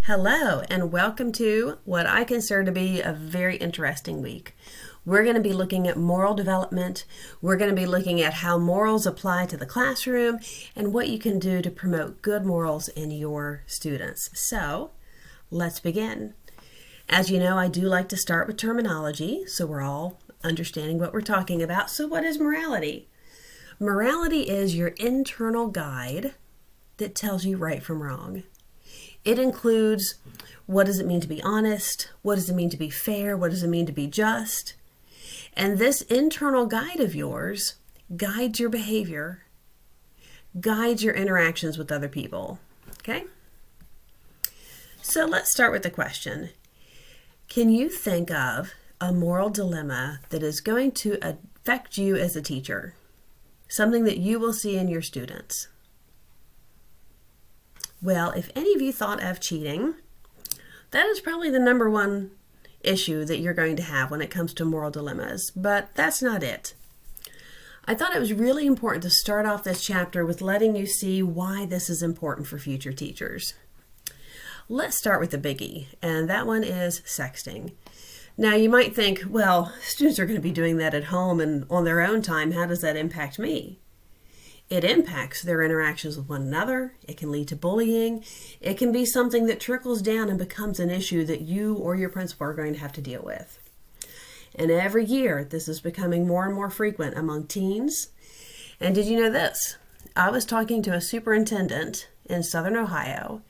Hello, and welcome to what I consider to be a very interesting week. We're going to be looking at moral development. We're going to be looking at how morals apply to the classroom and what you can do to promote good morals in your students. So, let's begin. As you know, I do like to start with terminology, so we're all understanding what we're talking about. So what is morality? Morality is your internal guide that tells you right from wrong. It includes what does it mean to be honest, what does it mean to be fair, what does it mean to be just. And this internal guide of yours guides your behavior, guides your interactions with other people. Okay? So let's start with the question. Can you think of a moral dilemma that is going to affect you as a teacher? Something that you will see in your students? Well, if any of you thought of cheating, that is probably the number one issue that you're going to have when it comes to moral dilemmas, but that's not it. I thought it was really important to start off this chapter with letting you see why this is important for future teachers. Let's start with the biggie, and that one is sexting. Now, you might think, well, students are going to be doing that at home and on their own time. How does that impact me? It impacts their interactions with one another. It can lead to bullying. It can be something that trickles down and becomes an issue that you or your principal are going to have to deal with. And every year, this is becoming more and more frequent among teens. And did you know this? I was talking to a superintendent in Southern Ohio.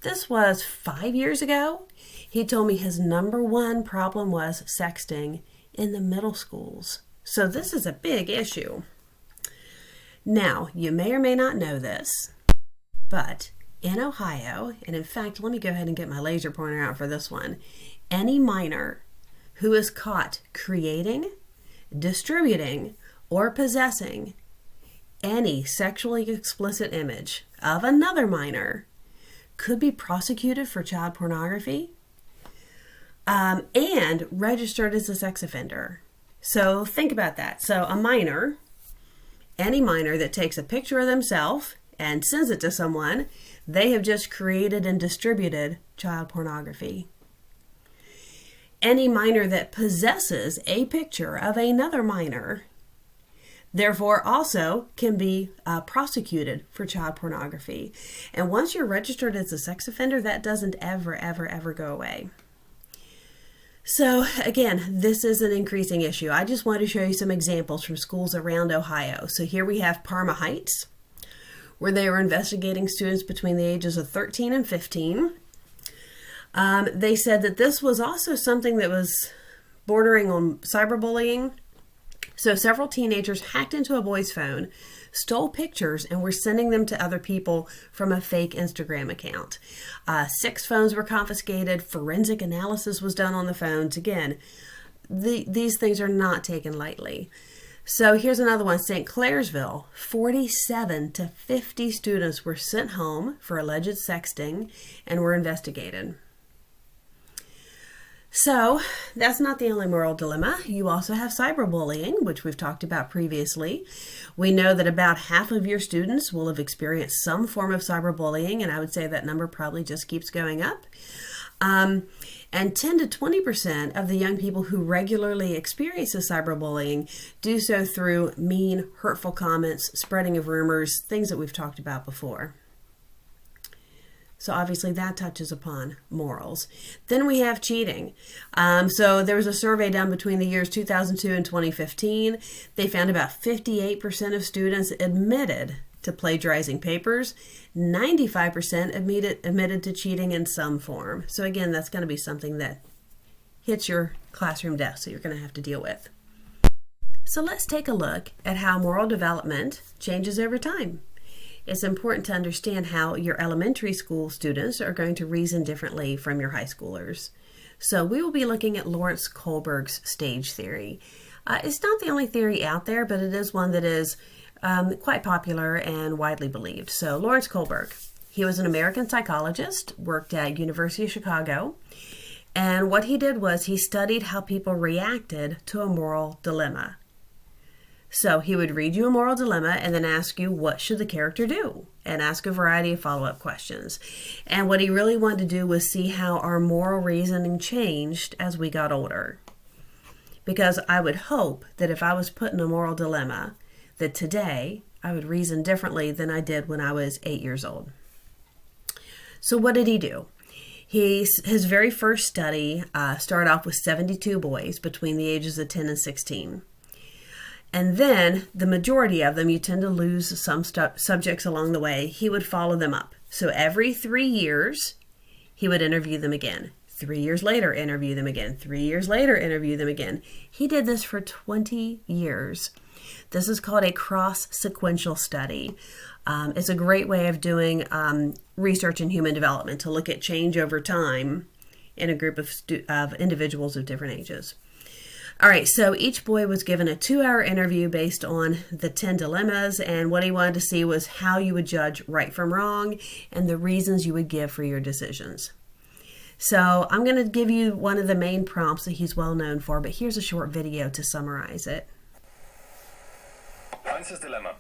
This was 5 years ago. He told me his number one problem was sexting in the middle schools. So this is a big issue. Now, you may or may not know this, but in Ohio, and in fact, let me go ahead and get my laser pointer out for this one, any minor who is caught creating, distributing, or possessing any sexually explicit image of another minor could be prosecuted for child pornography and registered as a sex offender. So think about that. So a minor, any minor that takes a picture of themselves and sends it to someone, they have just created and distributed child pornography. Any minor that possesses a picture of another minor, therefore also can be prosecuted for child pornography. And once you're registered as a sex offender, that doesn't ever go away. So again, this is an increasing issue. I just wanted to show you some examples from schools around Ohio. So here we have Parma Heights, where they were investigating students between the ages of 13 and 15. They said that this was also something that was bordering on cyberbullying. So several teenagers hacked into a boy's phone, stole pictures, and were sending them to other people from a fake Instagram account. 6 phones were confiscated. Forensic analysis was done on the phones. Again, these things are not taken lightly. So here's another one. St. Clairsville, 47 to 50 students were sent home for alleged sexting and were investigated. So that's not the only moral dilemma. You also have cyberbullying, which we've talked about previously. We know that about half of your students will have experienced some form of cyberbullying, and I would say that number probably just keeps going up. And 10 to 20% of the young people who regularly experience cyberbullying do so through mean, hurtful comments, spreading of rumors, things that we've talked about before. So obviously that touches upon morals. Then we have cheating. So there was a survey done between the years 2002 and 2015. They found about 58% of students admitted to plagiarizing papers. 95% admitted to cheating in some form. So again, that's going to be something that hits your classroom desk, so you're going to have to deal with. So let's take a look at how moral development changes over time. It's important to understand how your elementary school students are going to reason differently from your high schoolers. So we will be looking at Lawrence Kohlberg's stage theory. It's not the only theory out there, but it is one that is quite popular and widely believed. So Lawrence Kohlberg, he was an American psychologist, worked at University of Chicago, and what he did was he studied how people reacted to a moral dilemma. So he would read you a moral dilemma and then ask you, what should the character do? And ask a variety of follow-up questions. And what he really wanted to do was see how our moral reasoning changed as we got older. Because I would hope that if I was put in a moral dilemma, that today I would reason differently than I did when I was 8 years old. So what did he do? His very first study started off with 72 boys between the ages of 10 and 16. And then the majority of them, you tend to lose some subjects along the way. He would follow them up. So every 3 years, he would interview them again. 3 years later, interview them again. 3 years later, interview them again. He did this for 20 years. This is called a cross-sequential study. It's a great way of doing research in human development to look at change over time in a group of individuals of different ages. All right, so each boy was given a 2-hour interview based on the 10 dilemmas, and what he wanted to see was how you would judge right from wrong and the reasons you would give for your decisions. So I'm going to give you one of the main prompts that he's well known for, but here's a short video to summarize it. Heinz's dilemma.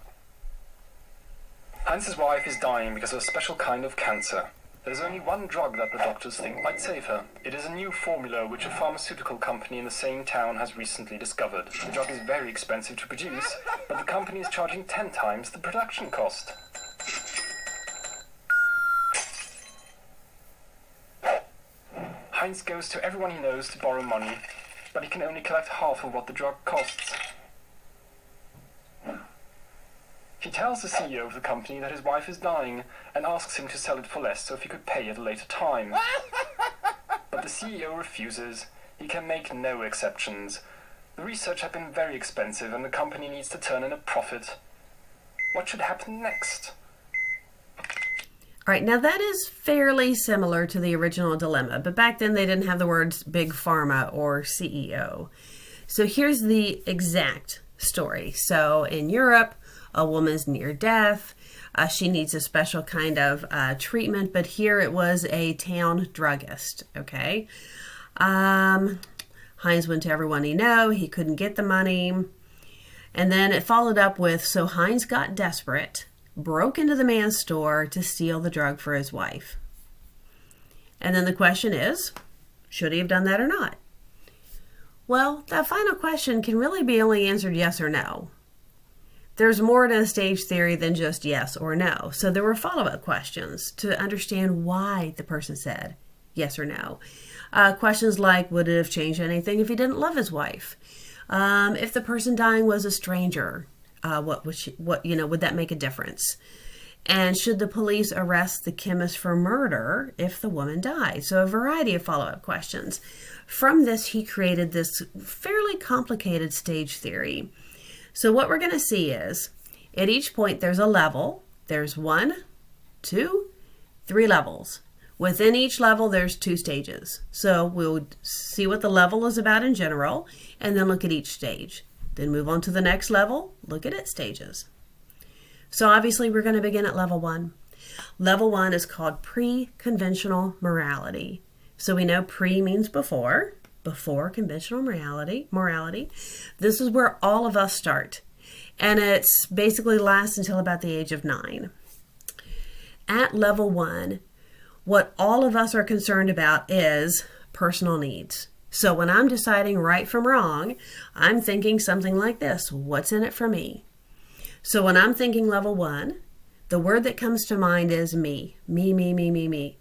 Heinz's wife is dying because of a special kind of cancer. There is only one drug that the doctors think might save her. It is a new formula which a pharmaceutical company in the same town has recently discovered. The drug is very expensive to produce, but the company is charging 10 times the production cost. Heinz goes to everyone he knows to borrow money, but he can only collect half of what the drug costs. He tells the CEO of the company that his wife is dying and asks him to sell it for less so if he could pay at a later time. But the CEO refuses. He can make no exceptions. The research had been very expensive and the company needs to turn in a profit. What should happen next? All right, now that is fairly similar to the original dilemma, but back then they didn't have the words big pharma or CEO. So here's the exact story. So in Europe, a woman's near death. She needs a special kind of treatment, but here it was a town druggist, okay? Heinz went to everyone he knew. He couldn't get the money. And then it followed up with, so Heinz got desperate, broke into the man's store to steal the drug for his wife. And then the question is, should he have done that or not? Well, that final question can really be only answered yes or no. There's more to stage theory than just yes or no. So there were follow-up questions to understand why the person said yes or no. Questions like, would it have changed anything if he didn't love his wife? If the person dying was a stranger, would that make a difference? And should the police arrest the chemist for murder if the woman died? So a variety of follow-up questions. From this, he created this fairly complicated stage theory. So what we're going to see is, at each point there's a level. There's 1, 2, 3 levels. Within each level there's 2 stages. So we'll see what the level is about in general, and then look at each stage. Then move on to the next level, look at its stages. So obviously we're going to begin at level 1. Level 1 is called pre-conventional morality. So we know pre means before conventional morality. This is where all of us start. And it's basically lasts until about the age of 9. At level 1, what all of us are concerned about is personal needs. So when I'm deciding right from wrong, I'm thinking something like this: what's in it for me? So when I'm thinking level 1, the word that comes to mind is me. Me.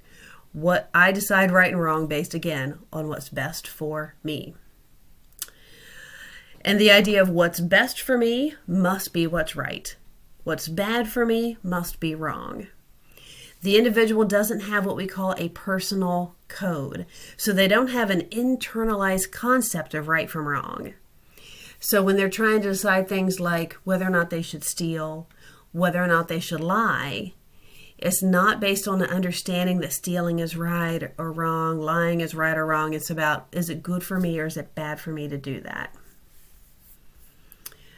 What I decide right and wrong based, again, on what's best for me. And the idea of what's best for me must be what's right. What's bad for me must be wrong. The individual doesn't have what we call a personal code. So they don't have an internalized concept of right from wrong. So when they're trying to decide things like whether or not they should steal, whether or not they should lie, it's not based on the understanding that stealing is right or wrong, lying is right or wrong. It's about, is it good for me or is it bad for me to do that?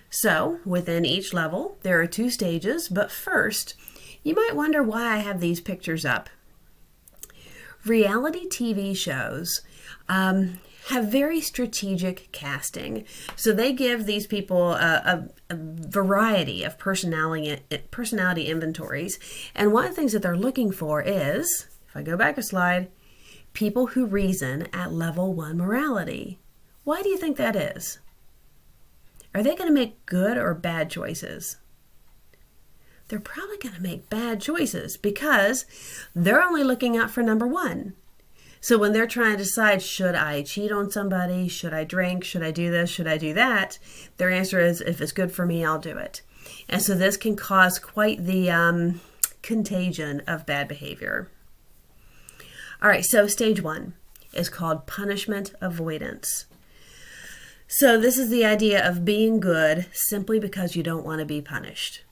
So within each level, there are 2 stages, but first, you might wonder why I have these pictures up. Reality TV shows have very strategic casting. So they give these people a variety of personality inventories. And one of the things that they're looking for is, if I go back a slide, people who reason at level 1 morality. Why do you think that is? Are they going to make good or bad choices? They're probably going to make bad choices because they're only looking out for number 1. So when they're trying to decide, should I cheat on somebody? Should I drink? Should I do this? Should I do that? Their answer is, if it's good for me, I'll do it. And so this can cause quite the contagion of bad behavior. All right, so stage 1 is called punishment avoidance. So this is the idea of being good simply because you don't want to be punished.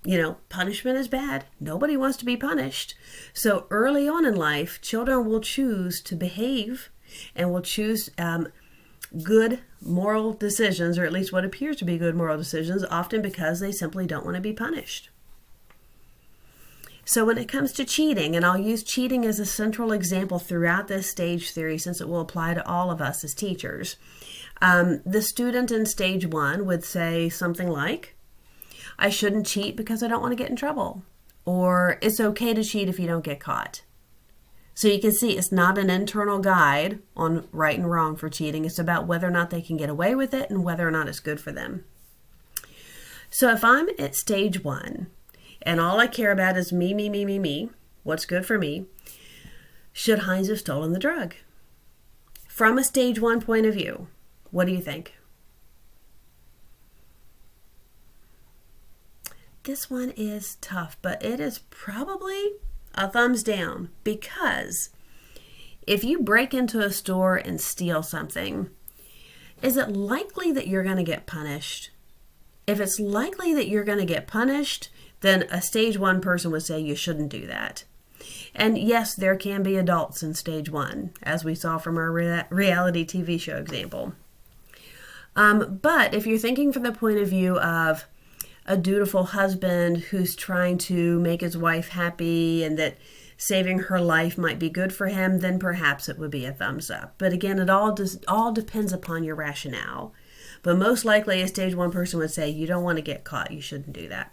You know, punishment is bad. Nobody wants to be punished. So early on in life, children will choose to behave and will choose good moral decisions, or at least what appears to be good moral decisions, often because they simply don't want to be punished. So when it comes to cheating, and I'll use cheating as a central example throughout this stage theory since it will apply to all of us as teachers, the student in stage 1 would say something like, I shouldn't cheat because I don't want to get in trouble. Or it's okay to cheat if you don't get caught. So you can see it's not an internal guide on right and wrong for cheating. It's about whether or not they can get away with it and whether or not it's good for them. So if I'm at stage 1 and all I care about is me, what's good for me, should Heinz have stolen the drug? From a stage 1 point of view, what do you think? This one is tough, but it is probably a thumbs down, because if you break into a store and steal something, is it likely that you're going to get punished? If it's likely that you're going to get punished, then a stage 1 person would say you shouldn't do that. And yes, there can be adults in stage 1, as we saw from our reality TV show example. But if you're thinking from the point of view of a dutiful husband who's trying to make his wife happy and that saving her life might be good for him, then perhaps it would be a thumbs up. But again, it all depends upon your rationale. But most likely a stage 1 person would say, you don't want to get caught, you shouldn't do that.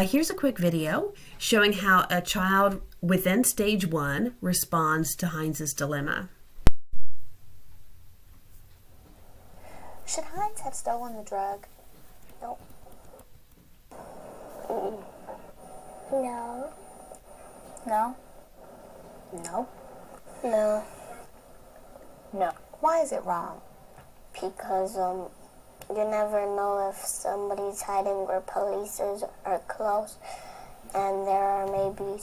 Here's a quick video showing how a child within stage 1 responds to Heinz's dilemma. Should Heinz have stolen the drug? No. No. No? No? No. No. Why is it wrong? Because you never know if somebody's hiding where police are close, and there are maybe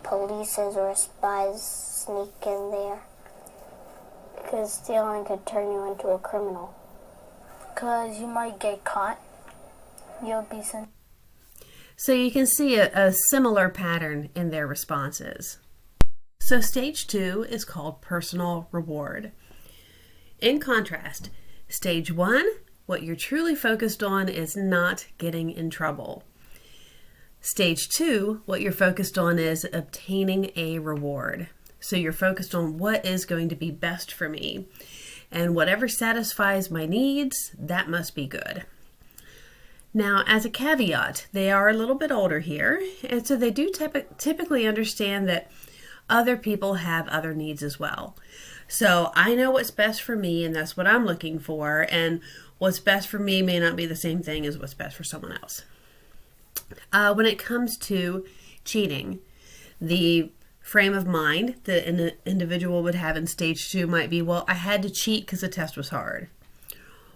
police or spies sneak in there. Because stealing could turn you into a criminal. Because you might get caught. You'll be sent. So you can see a similar pattern in their responses. So stage 2 is called personal reward. In contrast, stage 1, what you're truly focused on is not getting in trouble. Stage 2, what you're focused on is obtaining a reward. So you're focused on what is going to be best for me. And whatever satisfies my needs, that must be good. Now, as a caveat, they are a little bit older here, and so they do typically understand that other people have other needs as well. So I know what's best for me, and that's what I'm looking for, and what's best for me may not be the same thing as what's best for someone else. When it comes to cheating, the frame of mind that an individual would have in stage 2 might be, well, I had to cheat because the test was hard.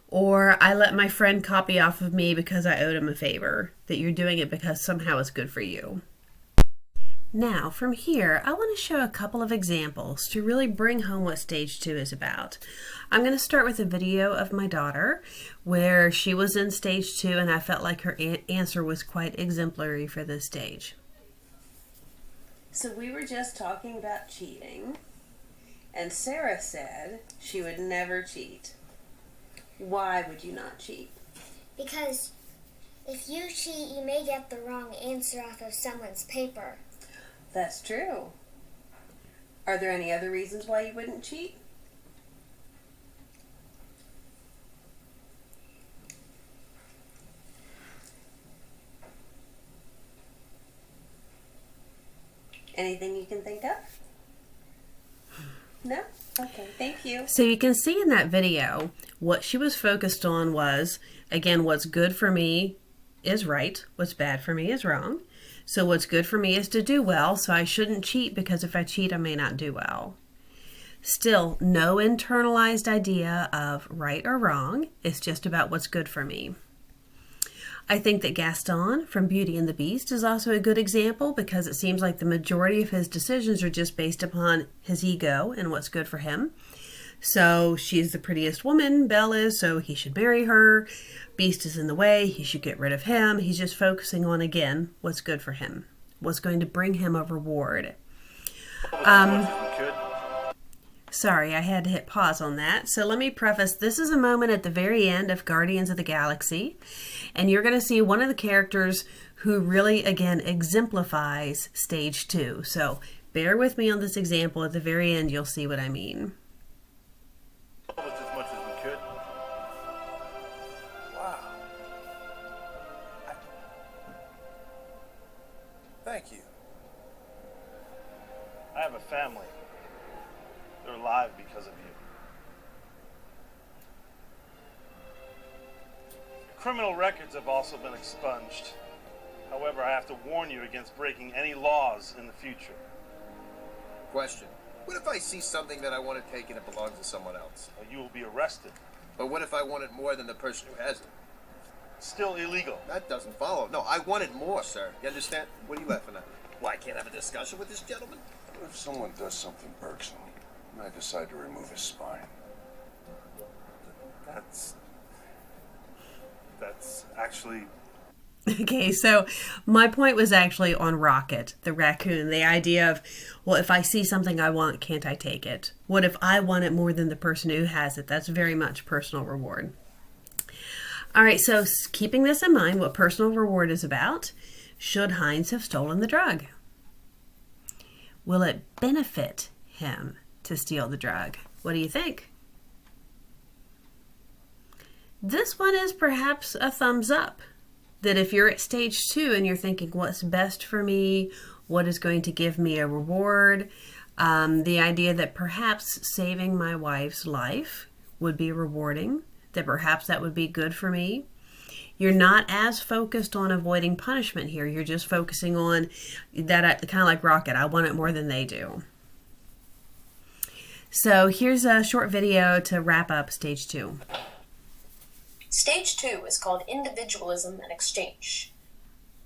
Or I let my friend copy off of me because I owed him a favor. That you're doing it because somehow it's good for you. Now, from here, I want to show a couple of examples to really bring home what stage 2 is about. I'm going to start with a video of my daughter where she was in stage 2 and I felt like her answer was quite exemplary for this stage. So we were just talking about cheating, and Sarah said she would never cheat. Why would you not cheat? Because if you cheat, you may get the wrong answer off of someone's paper. That's true. Are there any other reasons why you wouldn't cheat? Anything you can think of? No? Okay, thank you. So you can see in that video, what she was focused on was, again, what's good for me is right, what's bad for me is wrong. So what's good for me is to do well, so I shouldn't cheat because if I cheat, I may not do well. Still, no internalized idea of right or wrong. It's just about what's good for me. I think that Gaston from Beauty and the Beast is also a good example because it seems like the majority of his decisions are just based upon his ego and what's good for him. So she's the prettiest woman, Belle is, so he should marry her. Beast is in the way, he should get rid of him. He's just focusing on, again, what's good for him, what's going to bring him a reward. Sorry, I had to hit pause on that. So let me preface, this is a moment at the very end of Guardians of the Galaxy, and you're going to see one of the characters who really, again, exemplifies stage 2. So bear with me on this example. At the very end, you'll see what I mean. As much as we could. Wow. Thank you. I have a family. They're alive because of you. Criminal records have also been expunged. However, I have to warn you against breaking any laws in the future. Question. What if I see something that I want to take and it belongs to someone else? You will be arrested. But what if I want it more than the person who has it? Still illegal. That doesn't follow. No, I want it more, sir. You understand? What are you laughing at? Why, I can't have a discussion with this gentleman? What if someone does something irksome and I decide to remove his spine? That's actually... Okay, so my point was actually on Rocket, the raccoon. The idea of, well, if I see something I want, can't I take it? What if I want it more than the person who has it? That's very much personal reward. All right, so keeping this in mind, what personal reward is about, should Heinz have stolen the drug? Will it benefit him to steal the drug? What do you think? This one is perhaps a thumbs up. That if you're at stage 2 and you're thinking, what's best for me? What is going to give me a reward? The idea that perhaps saving my wife's life would be rewarding, that perhaps that would be good for me. You're not as focused on avoiding punishment here. You're just focusing on that, kind of like Rocket. I want it more than they do. So here's a short video to wrap up stage 2. Stage 2 is called individualism and exchange.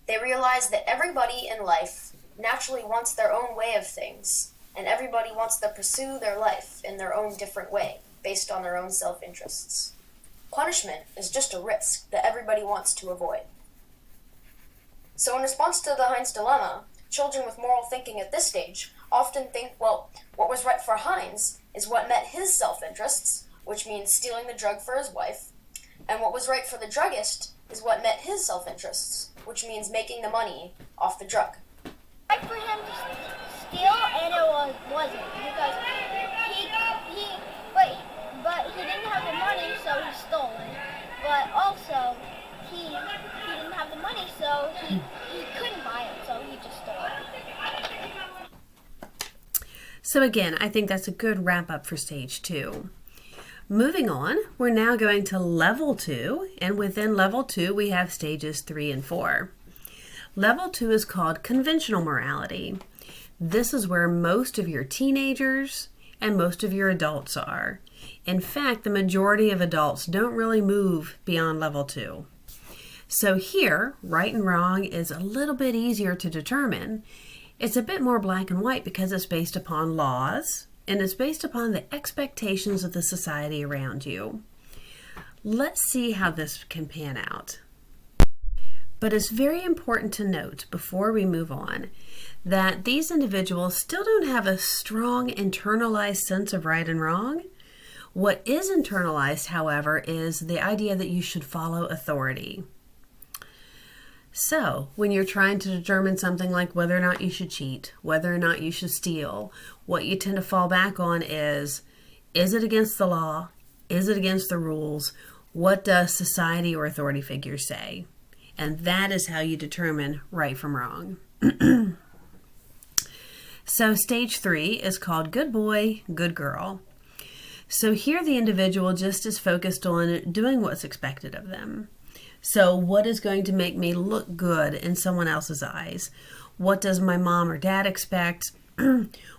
They realize that everybody in life naturally wants their own way of things, and everybody wants to pursue their life in their own different way, based on their own self-interests. Punishment is just a risk that everybody wants to avoid. So in response to the Heinz dilemma, children with moral thinking at this stage often think, well, what was right for Heinz is what met his self-interests, which means stealing the drug for his wife, and what was right for the druggist is what met his self-interests, which means making the money off the drug. Right for him to steal, and it wasn't, because but he didn't have the money, so he stole it. But also, he didn't have the money, so he couldn't buy it, so he just stole it. So again, I think that's a good wrap up for stage 2. Moving on, we're now going to level 2, and within level 2 we have stages 3 and 4. Level 2 is called conventional morality. This is where most of your teenagers and most of your adults are. In fact, the majority of adults don't really move beyond level 2. So here, right and wrong is a little bit easier to determine. It's a bit more black and white because it's based upon laws, and it's based upon the expectations of the society around you. Let's see how this can pan out. But it's very important to note before we move on that these individuals still don't have a strong internalized sense of right and wrong. What is internalized, however, is the idea that you should follow authority. So, when you're trying to determine something like whether or not you should cheat, whether or not you should steal, what you tend to fall back on is it against the law? Is it against the rules? What does society or authority figures say? And that is how you determine right from wrong. So, stage 3 is called good boy, good girl. So here the individual just is focused on doing what's expected of them. So what is going to make me look good in someone else's eyes? What does my mom or dad expect?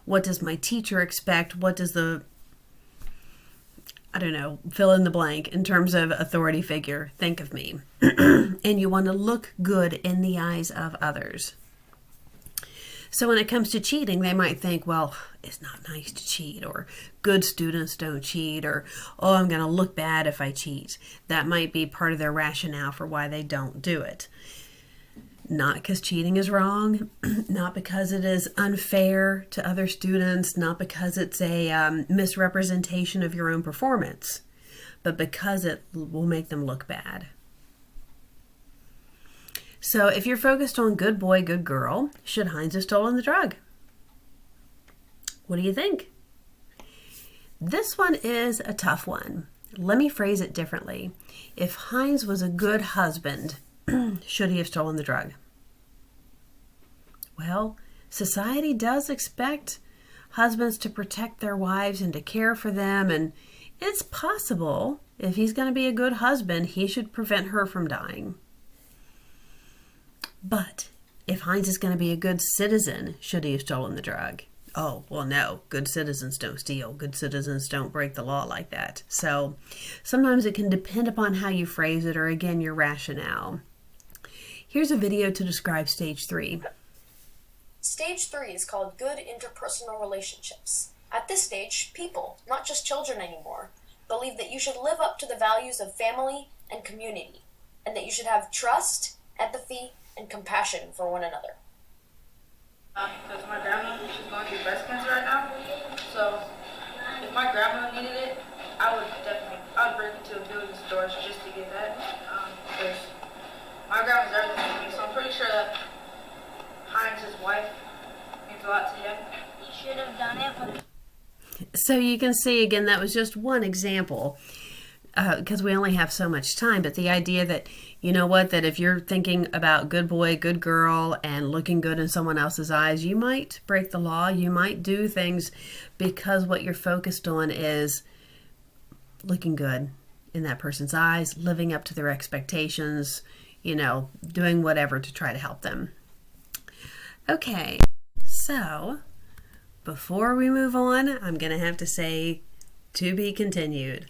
What does my teacher expect? What does the, fill in the blank in terms of authority figure think of me? And you want to look good in the eyes of others. So when it comes to cheating, they might think, well, it's not nice to cheat, or good students don't cheat, or, oh, I'm going to look bad if I cheat. That might be part of their rationale for why they don't do it. Not because cheating is wrong, not because it is unfair to other students, not because it's a misrepresentation of your own performance, but because it will make them look bad. So if you're focused on good boy, good girl, should Heinz have stolen the drug? What do you think? This one is a tough one. Let me phrase it differently. If Heinz was a good husband, should he have stolen the drug? Well, society does expect husbands to protect their wives and to care for them, and it's possible if he's going to be a good husband, he should prevent her from dying. But if Heinz is going to be a good citizen, should he have stolen the drug? Oh, well, no. Good citizens don't steal. Good citizens don't break the law like that. So sometimes it can depend upon how you phrase it or, again, your rationale. Here's a video to describe stage 3. Stage 3 is called good interpersonal relationships. At this stage, people, not just children anymore, believe that you should live up to the values of family and community, and that you should have trust, empathy, and compassion for one another. Because my grandma, she's going through breast cancer right now, so if my grandma needed it, I would break into a billion stores just to get that, because my grandma's everything to me, so I'm pretty sure that Heinz's wife means a lot to him. He should have done it. So you can see, again, that was just one example, because we only have so much time, but the idea that, you know what, that if you're thinking about good boy, good girl, and looking good in someone else's eyes, you might break the law, you might do things because what you're focused on is looking good in that person's eyes, living up to their expectations, doing whatever to try to help them. Okay, so before we move on, I'm going to have to say to be continued.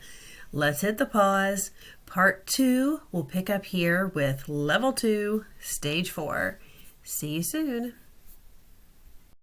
Let's hit the pause. Part 2 will pick up here with Level 2, Stage 4. See you soon.